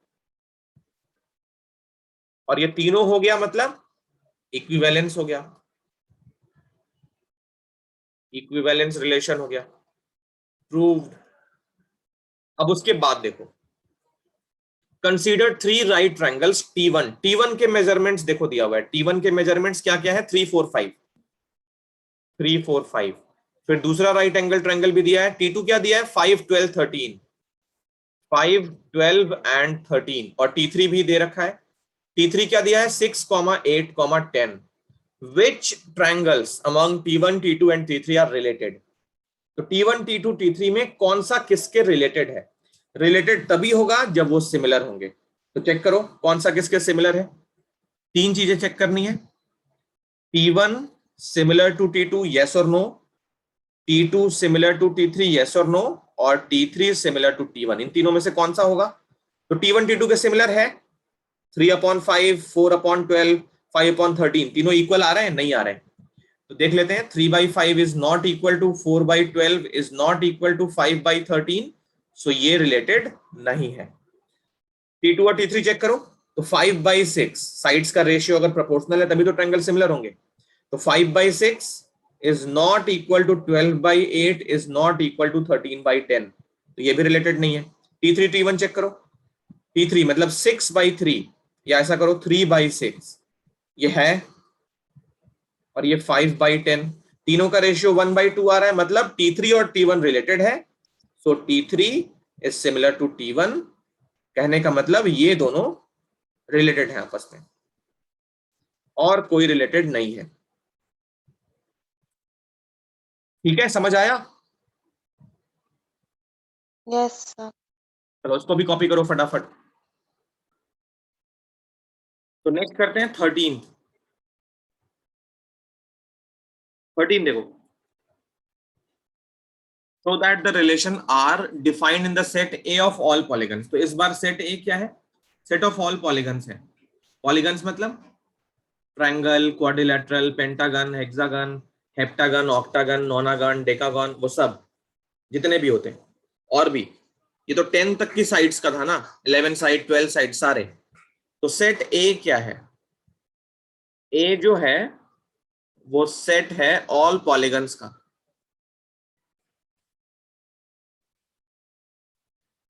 और ये तीनों हो गया मतलब इक्विवेलेंस हो गया, इक्विवेलेंस रिलेशन हो गया, प्रूव्ड। अब उसके बाद देखो, consider 3 right triangles T1। T1 के मेजरमेंट्स देखो दिया हुआ है। T1 के मेजरमेंट्स क्या क्या है? 3 4 5, 3 4 5। फिर दूसरा राइट एंगल ट्रायंगल भी दिया है। T2 क्या दिया है? 5 12 13, 5 12 एंड 13। और T3 भी दे रखा है। T3 क्या दिया है? 6 8 10। Which triangles among T1 T2 and T3 are related? तो T1 T2 T3 में कौन सा किसके रिलेटेड है? रिलेटेड तभी होगा जब वो सिमिलर होंगे। तो चेक करो कौन सा किसके सिमिलर है। तीन चीजें चेक करनी है। T1 similar to T2, yes और no. T2 similar to T3, yes और नो। और T3 सिमिलर टू T1, इन तीनों में से कौन सा होगा? तो T1 T2 के सिमिलर है। 3/5, 4/12, 5/13, तीनों इक्वल आ रहे हैं? नहीं आ रहे हैं। तो देख लेते हैं। 3/5 is not equal to 4/12 is not equal to 5/13, so ये रिलेटेड नहीं है। T2 और T3 चेक करो। तो 5/6 साइड्स का रेशियो अगर प्रोपोर्शनल है तभी तो ट्रायंगल सिमिलर होंगे। तो 5/6 is not equal to 12/8 is not equal to 13/10, तो ये भी रिलेटेड नहीं है। T3 T1 चेक करो। T3 मतलब 6/3, या ऐसा करो 3/6, ये है। और ये 5/10, तीनों का रेशियो 1/2 आ रहा है, मतलब T3 और T1 रिलेटेड है। सो T3 is similar to T1, कहने का मतलब ये दोनों रिलेटेड है आपस में, और कोई रिलेटेड नहीं है। ठीक है, समझ आया? Yes sir. चलो इसको भी कॉपी करो फटाफट। तो नेक्स्ट करते हैं 13। 13 देखो, so that the relation R defined in the set A of all polygons। तो इस बार सेट A क्या है? सेट ऑफ ऑल पॉलीगन्स है। पॉलीगन्स मतलब triangle, quadrilateral, pentagon, hexagon, heptagon, octagon, नोनागन, decagon, वो सब जितने भी होते हैं, और भी। ये तो 10 तक की साइड्स का था ना, 11 साइड, 12 साइड सारे। तो सेट ए क्या है? ए जो है वो सेट है ऑल पॉलीगन्स का,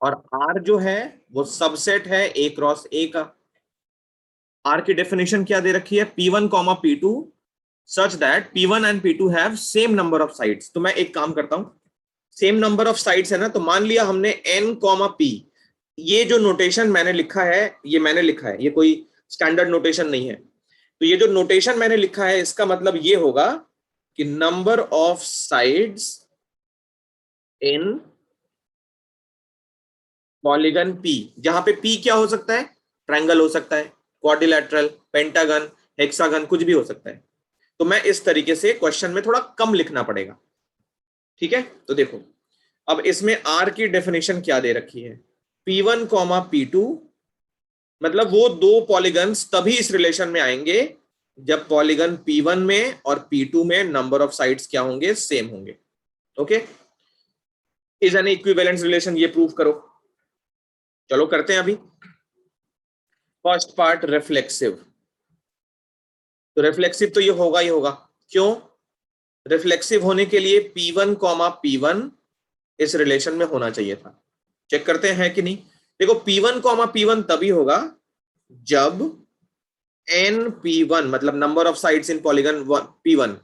और आर जो है वो सबसेट है ए क्रॉस ए का। आर की डेफिनेशन क्या दे रखी है? P1, P2 such that P1 and P2 have same number of sides. तो मैं एक काम करता हूं, सेम नंबर ऑफ साइड्स है ना, तो मान लिया हमने n, P, ये जो नोटेशन मैंने लिखा है, ये मैंने लिखा है, ये कोई स्टैंडर्ड नोटेशन नहीं है। तो ये जो नोटेशन मैंने लिखा है इसका मतलब ये होगा कि number of sides in polygon P, जहां पे P क्या हो सकता है? ट्रायंगल हो सकता है, क्वाड्रिलेटरल, पेंटागन, हेक्सागन, कुछ भी हो सकता है। तो मैं इस तरीके से क्वेश्चन में थोड़ा कम लिखना पड़ेगा, ठीक है? तो देखो अब इसमें R की डेफिनेशन क्या दे रखी है? P1, P2, मतलब वो दो पॉलीगन्स तभी इस रिलेशन में आएंगे जब पॉलीगन P1 में और P2 में नंबर ऑफ साइड्स क्या होंगे? सेम होंगे। Okay, is an equivalence relation, ये प्रूव करो। चलो करते हैं अभी। First part reflexive. तो रिफ्लेक्सिव तो ये होगा ही होगा। क्यों? रिफ्लेक्सिव होने के लिए P1, P1 इस रिलेशन में होना चाहिए था। चेक करते हैं कि नहीं। देखो P1, P1 तभी होगा जब NP1 मतलब number of sides in polygon P1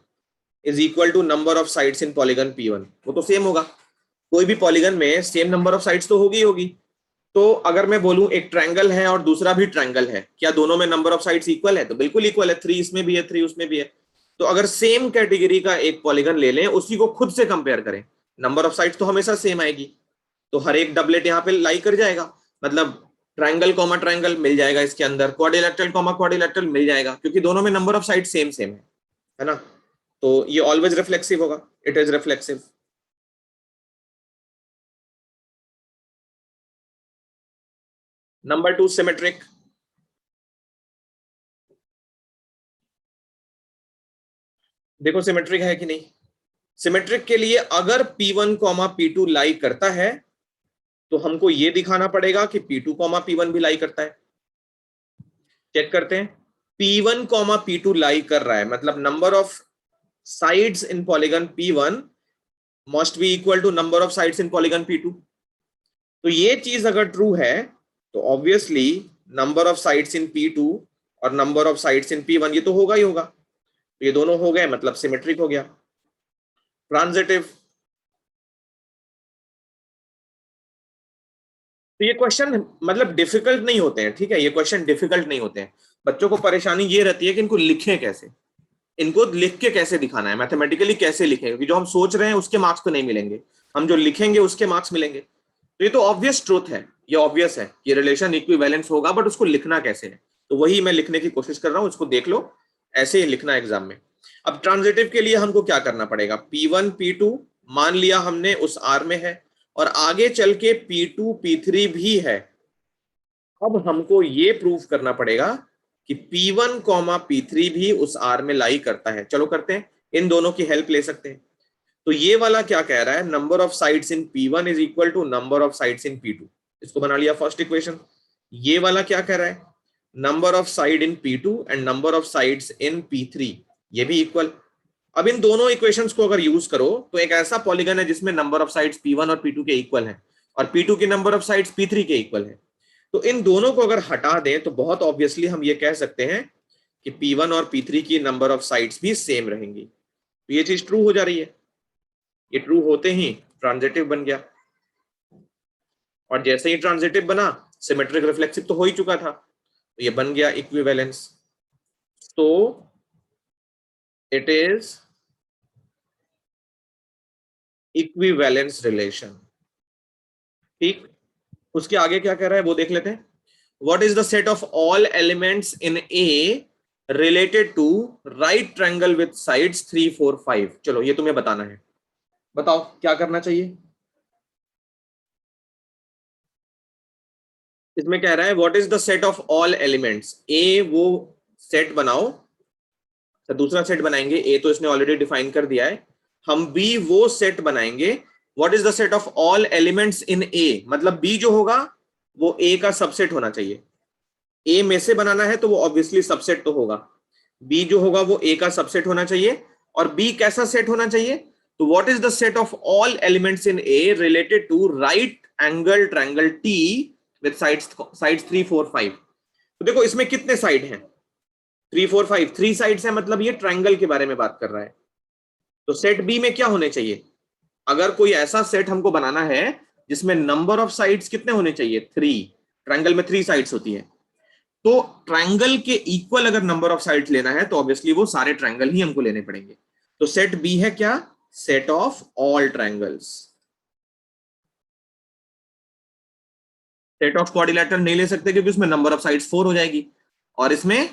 is equal to number of sides in polygon P1। वो तो सेम होगा, कोई भी पॉलीगन में सेम नंबर ऑफ साइड्स तो होगी होगी। तो अगर मैं बोलूं एक ट्रायंगल है और दूसरा भी ट्रायंगल है, क्या दोनों में नंबर ऑफ साइड्स इक्वल है? तो बिल्कुल इक्वल है, 3 इसमें भी है, 3 उसमें भी है। तो अगर सेम कैटेगरी का एक पॉलीगन ले लें, उसी को खुद से कंपेयर करें, नंबर ऑफ साइड्स तो हमेशा सेम आएगी। तो हर एक डबलेट यहाँ पे लाई कर जाएगा, मतलब ट्रायंगल कॉमा ट्रायंगल मिल जाएगा इसके अंदर, क्वाड्रिलेटरल कॉमा क्वाड्रिलेटरल मिल जाएगा, क्योंकि दोनों में number of side same same है ना। तो ये ऑलवेज रिफ्लेक्सिव होगा, it is reflexive. Number 2 symmetric. देखो सिमेट्रिक है कि नहीं। सिमेट्रिक के लिए अगर P1, P2 लाई करता है तो हमको ये दिखाना पड़ेगा कि P2, P1 भी लाई करता है। चेक करते हैं। P1, P2 लाई कर रहा है, मतलब number of sides in polygon P1 must be equal to number of sides in polygon P2। तो ये चीज अगर ट्रू है तो obviously number of sides in P2 और number of sides in P1 ये तो होगा ही होगा। तो ये दोनों हो गए, मतलब सिमेट्रिक हो गया। ट्रांजिटिव। तो ये क्वेश्चन मतलब डिफिकल्ट नहीं होते हैं, ठीक है? ये क्वेश्चन डिफिकल्ट नहीं होते हैं। बच्चों को परेशानी ये रहती है कि इनको लिखें कैसे, इनको लिख के कैसे दिखाना है, मैथमेटिकली कैसे लिखें, क्योंकि जो हम सोच रहे हैं उसके मार्क्स तो नहीं मिलेंगे, हम जो लिखेंगे उसके मार्क्स मिलेंगे। तो ये तो ऑब्वियस ट्रूथ है, ये ऑब्वियस है, ये रिलेशन इक्विवेलेंस होगा, बट उसको लिखना कैसे है, तो वही मैं लिखने की कोशिश कर रहा हूं। इसको देख लो, ऐसे ही लिखना एग्जाम में। अब ट्रांजिटिव के लिए हमको क्या करना पड़ेगा? P1, P2 मान लिया हमने उस R में है, और आगे चल के P2, P3 भी है। अब हमको ये प्रूव करना पड़ेगा कि P1, P3 भी उस R में लाई करता है। चलो करते हैं, इन दोनों की हेल्प ले सकते हैं। तो ये वाला क्या कह रहा है? Number of sides in P1 is equal to number of sides in P2। इसको बना लिया फर्स्ट इक्वेशन। ये वाला क्या कह रहा है? Number of side in P2 and number of sides in P3, ये भी इक्वल। अब इन दोनों इक्वेशंस को अगर यूज करो तो एक ऐसा पॉलीगन है जिसमें नंबर ऑफ साइड्स P1 और P2 के इक्वल है, और P2 की नंबर ऑफ साइड्स P3 के इक्वल है। तो इन दोनों को अगर हटा दें तो बहुत ऑब्वियसली हम ये कह सकते हैं कि P1 और P3 की नंबर ऑफ साइड्स भी सेम रहेंगी। तो ये चीज ट्रू हो जा रही है। ये ट्रू होते ही ट्रांजिटिव बन गया, और जैसे ही ट्रांजिटिव बना सिमेट्रिक रिफ्लेक्सिव तो हो ही चुका था, तो ये बन गया इक्विवेलेंस। तो इट इज इक्विवेलेंस रिलेशन। ठीक, उसके आगे क्या कह रहा है वो देख लेते हैं। What is the set of all elements in A related to right triangle with sides 3 4 5। चलो ये तुम्हें बताना है, बताओ क्या करना चाहिए। इसमें कह रहा है what is the set of all elements, A वो सेट बनाओ, तो दूसरा सेट बनाएंगे, ए तो इसने ऑलरेडी डिफाइन कर दिया है, हम बी वो सेट बनाएंगे। What is the set of all elements in A, मतलब बी जो होगा वो ए का सबसेट होना चाहिए। ए में से बनाना है तो वो ऑब्वियसली सबसेट तो होगा, बी जो होगा वो ए का सबसेट होना चाहिए। और बी कैसा सेट होना चाहिए, तो what is the set of all elements in A related to right angle triangle T with sides 3 4 5। तो देखो इसमें कितने साइड हैं, 3 4 5, 3 साइड्स हैं, मतलब ये ट्रायंगल के बारे में बात कर रहा है। तो सेट बी में क्या होने चाहिए, अगर कोई ऐसा सेट हमको बनाना है जिसमें नंबर ऑफ साइड्स कितने होने चाहिए, 3, ट्रायंगल में 3 साइड्स होती है, तो ट्रायंगल के इक्वल अगर नंबर ऑफ साइड्स लेना है तो ऑब्वियसली वो सारे ट्रायंगल ही हमको लेने पड़ेंगे। तो सेट बी है क्या, set of all triangles. Set of quadrilateral नहीं ले सकते क्योंकि उसमें नंबर ऑफ साइड्स 4 हो जाएगी, और इसमें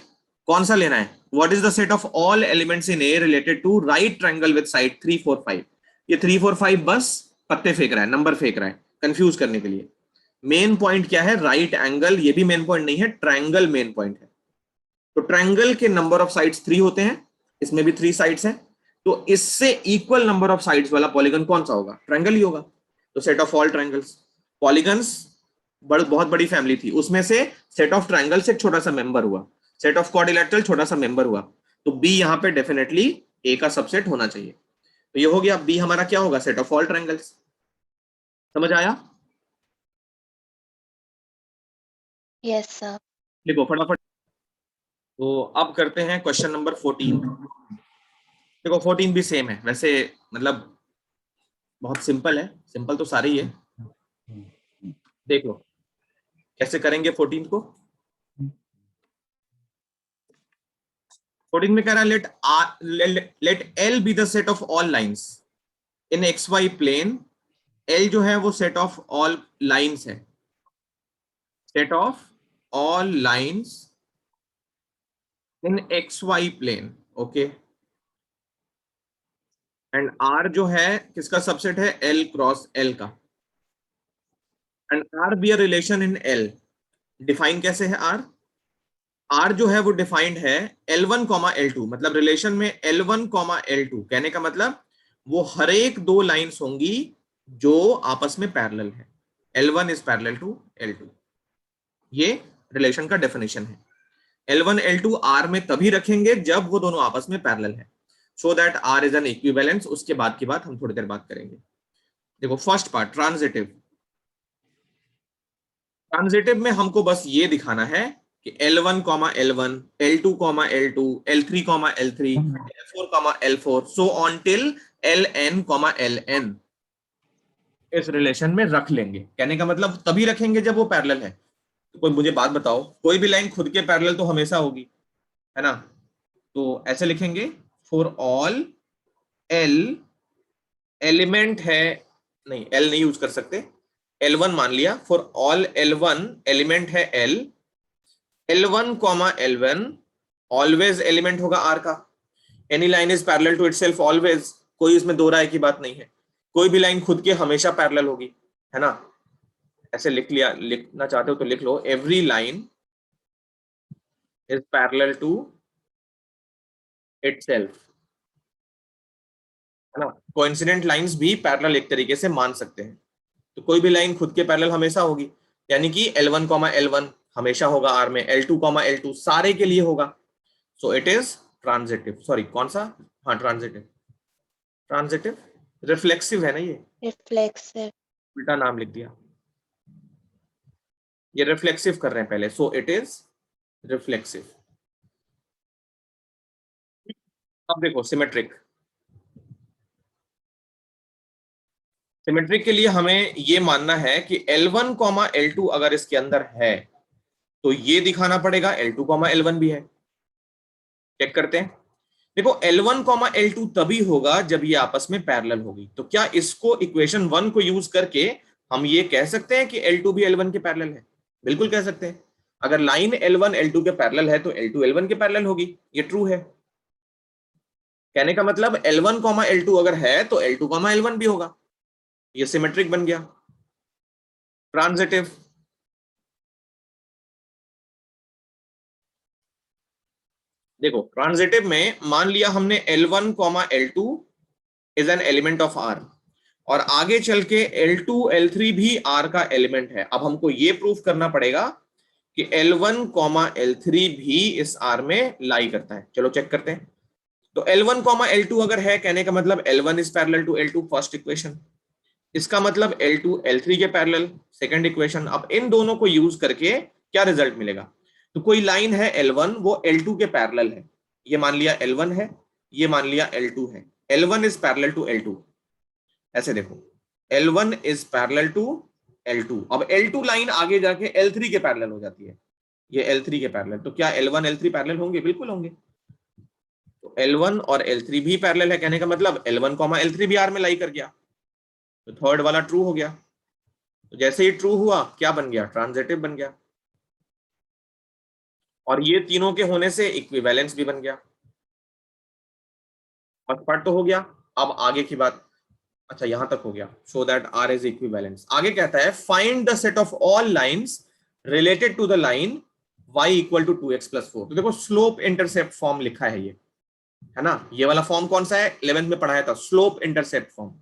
कौन सा लेना है, what is the set of all elements in A related to right triangle with side 3 4 5। ये 3 4 5 बस पत्ते फेंक रहा है, नंबर फेंक रहा है कंफ्यूज करने के लिए। मेन पॉइंट क्या है, राइट एंगल, ये भी मेन पॉइंट नहीं है, ट्रायंगल मेन पॉइंट है। तो ट्रायंगल के नंबर ऑफ साइड्स 3 होते हैं, इसमें भी 3 साइड्स हैं, तो इससे इक्वल नंबर ऑफ साइड्स वाला पॉलीगन कौन सा होगा, ट्रायंगल ही होगा। तो set of all triangles, polygons बहुत बड़ी फैमिली थी, उसमें से सेट ऑफ ट्रायंगल्स एक छोटा सा मेंबर हुआ, सेट ऑफ क्वाड्रिलेटरल छोटा सा मेंबर हुआ, तो बी यहां पे डेफिनेटली ए का सबसेट होना चाहिए। तो ये हो गया, बी हमारा क्या होगा, सेट ऑफ ऑल ट्रायंगल्स। समझ आया? Yes sir. लिखो फटाफट। तो अब करते हैं क्वेश्चन नंबर 14। देखो 14 भी सेम है वैसे, मतलब बहुत सिंपल है, सिंपल तो सारी है। देख लो कैसे करेंगे 14 को। 14 में कह रहा है let L be the set of all lines in X Y plane. L जो है वो सेट ऑफ ऑल लाइंस है, set of all lines in X Y plane, okay. And R जो है किसका सबसेट है, एल क्रॉस एल का। And R be a relation in L, define कैसे है आर, आर जो है वो डिफाइंड है L1, L2, मतलब रिलेशन में L1, L2, कहने का मतलब वो हर एक 2 लाइंस होंगी जो आपस में पैरेलल है, L1 is parallel to L2, ये रिलेशन का डेफिनेशन है। L1 L2 R में तभी रखेंगे जब वो दोनों आपस में पैरेलल है, so that R is an equivalence. उसके बाद की बात हम थोड़ी देर बात करेंगे। देखो फर्स्ट पार्ट ट्रांजिटिव, ट्रांजिटिव में हमको बस ये दिखाना है कि L1, L1, L2, L2, L3, L3, L4, L4, so on till Ln, Ln इस रिलेशन में रख लेंगे। कहने का मतलब तभी रखेंगे जब वो पैरेलल है। तो कोई मुझे बात बताओ, कोई भी लाइन खुद के पैरेलल तो हमेशा होगी, है ना। तो ऐसे लिखेंगे फॉर ऑल L एलिमेंट है, नहीं L नहीं यूज कर सकते, L1 मान लिया, फॉर ऑल L1 एलिमेंट है L, L1, L1 always element होगा R का। Any line is parallel to itself always, कोई इसमें दो राय की बात नहीं है, कोई भी लाइन खुद के हमेशा पैरेलल होगी, है ना। ऐसे लिख लिया, लिखना चाहते हो तो लिख लो, every line is parallel to itself, है ना। कोइंसिडेंट लाइंस भी पैरेलल एक तरीके से मान सकते हैं। तो कोई भी लाइन खुद के पैरेलल हमेशा होगी, यानी कि L1, L1 हमेशा होगा R में, L2, L2 सारे के लिए होगा। So it is transitive, sorry कौन सा, हाँ ट्रांजिटिव, ट्रांजिटिव रिफ्लेक्सिव है ना, ये रिफ्लेक्सिव, उल्टा नाम लिख दिया, ये रिफ्लेक्सिव कर रहे हैं पहले, सो इट इज रिफ्लेक्सिव। अब देखो सिमेट्रिक, सिमेट्रिक के लिए हमें ये मानना है कि L1, L2 अगर इसके अंदर है तो ये दिखाना पड़ेगा L2, L1 भी है। चेक करते हैं, देखो L1, L2 तभी होगा जब ये आपस में पैरेलल होगी। तो क्या इसको इक्वेशन 1 को यूज करके हम ये कह सकते हैं कि L2 भी L1 के पैरेलल है, बिल्कुल कह सकते हैं। अगर लाइन L1 L2 के पैरेलल है तो L2 L1 के पैरेलल होगी, ये ट्रू है। कहने का मतलब L1, L2 अगर है तो L2, L1 भी होगा, ये सिमेट्रिक बन गया। ट्रांजिटिव, देखो ट्रांजिटिव में मान लिया हमने L1, L2 is an element of R, और आगे चल के L2, L3 भी R का एलिमेंट है। अब हमको ये प्रूफ करना पड़ेगा कि L1, L3 भी इस R में लाई करता है। चलो चेक करते हैं। तो L1, L2 अगर है, कहने का मतलब L1 is parallel to L2, first equation. इसका मतलब L2, L3 के पैरेलल, सेकंड इक्वेशन। अब इन दोनों को यूज करके क्या रिजल्ट मिलेगा? तो कोई लाइन है L1, वो L2 के पैरेलल है, ये मान लिया L1 है, ये मान लिया L2 है। L1 is parallel to L2, ऐसे देखो L1 is parallel to L2। अब L2 लाइन आगे जाके L3 के पैरेलल हो जाती है, ये L3 के पैरेलल। तो क्या L1, L3 पैरेलल होंगे? बिल्कुल होंगे। तो L1 और L3 भी पैरेलल है, कहने का मतलब L1, L3 भी R में लाई कर गया, तो थर्ड वाला ट्रू हो गया। तो जैसे ही ट्रू हुआ क्या बन गया? ट्रांजिटिव बन गया। और ये तीनों के होने से इक्विवेलेंस भी बन गया। फर्स्ट पार्ट तो हो गया। अब आगे की बात, अच्छा यहां तक हो गया, so that R is equivalence. आगे कहता है find the set of all lines related to the line y equal to 2x plus 4। तो देखो स्लोप इंटरसेप्ट फॉर्म लिखा है ये, है ना? ये वाला फॉर्म कौन सा है? 11th में पढ़ाया था, स्लोप इंटरसेप्ट फॉर्म।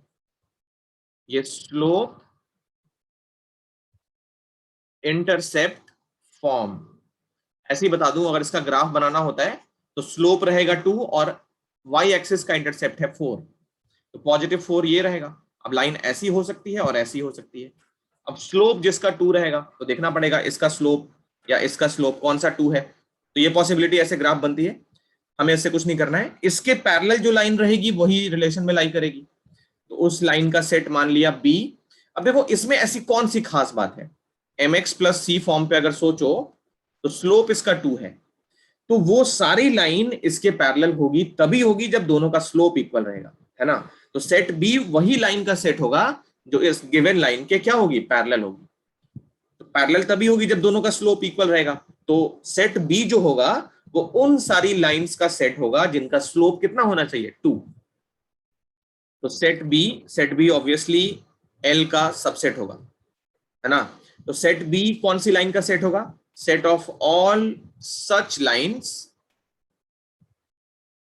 ये स्लोप इंटरसेप्ट फॉर्म ऐसे ही बता दूं, अगर इसका ग्राफ बनाना होता है तो स्लोप रहेगा 2 और y एक्सिस का इंटरसेप्ट है 4, तो पॉजिटिव 4 ये रहेगा। अब लाइन ऐसी हो सकती है और ऐसी हो सकती है। अब स्लोप जिसका 2 रहेगा तो देखना पड़ेगा इसका स्लोप या इसका स्लोप कौन सा 2 है। तो ये पॉसिबिलिटी ऐसे ग्राफ बनती है, हमें इससे कुछ नहीं करना है। इसके पैरेलल जो लाइन रहेगी वही रिलेशन में लाई करेगी, तो उस लाइन का सेट मान लिया B। अब देखो इसमें ऐसी कौन सी खास बात है, mx प्लस c फॉर्म पे अगर सोचो तो स्लोप इसका 2 है, तो वो सारी लाइन इसके पैरेलल होगी तभी होगी जब दोनों का स्लोप इक्वल रहेगा, है ना? तो सेट B वही लाइन का सेट होगा जो इस गिवन लाइन के क्या होगी? पैरेलल होगी। तो पैरेलल तभी होगी जब दोनों का स्लोप इक्वल रहेगा। तो सेट B जो होगा वो उन सारी लाइंस का सेट होगा जिनका स्लोप कितना होना चाहिए? 2। तो सेट बी ऑब्वियसली L का सबसेट होगा, है ना? तो सेट B कौन सी लाइन का सेट होगा? Set of all such lines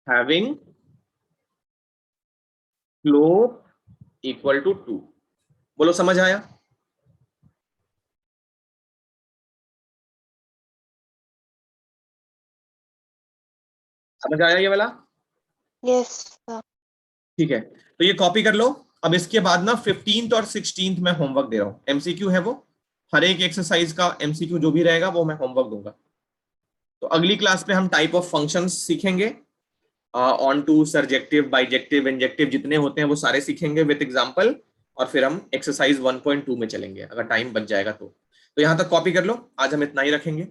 having slope equal to 2। बोलो समझ आया? समझ आया ये वाला? यस। ठीक है, तो ये कॉपी कर लो। अब इसके बाद ना 15th और 16th में होमवर्क दे रहा हूं, एमसीक्यू है वो, हर एक एक्सरसाइज का एमसीक्यू जो भी रहेगा वो मैं होमवर्क दूंगा। तो अगली क्लास में हम टाइप ऑफ फंक्शंस सीखेंगे, ऑन टू, सरजेक्टिव, बाइजेक्टिव, इंजेक्टिव जितने होते हैं वो सारे सीखेंगे विद एग्जांपल, और फिर हम एक्सरसाइज 1.2 में चलेंगे अगर टाइम बच जाएगा तो। यहाँ तक कॉपी कर लो, आज हम इतना ही रखेंगे।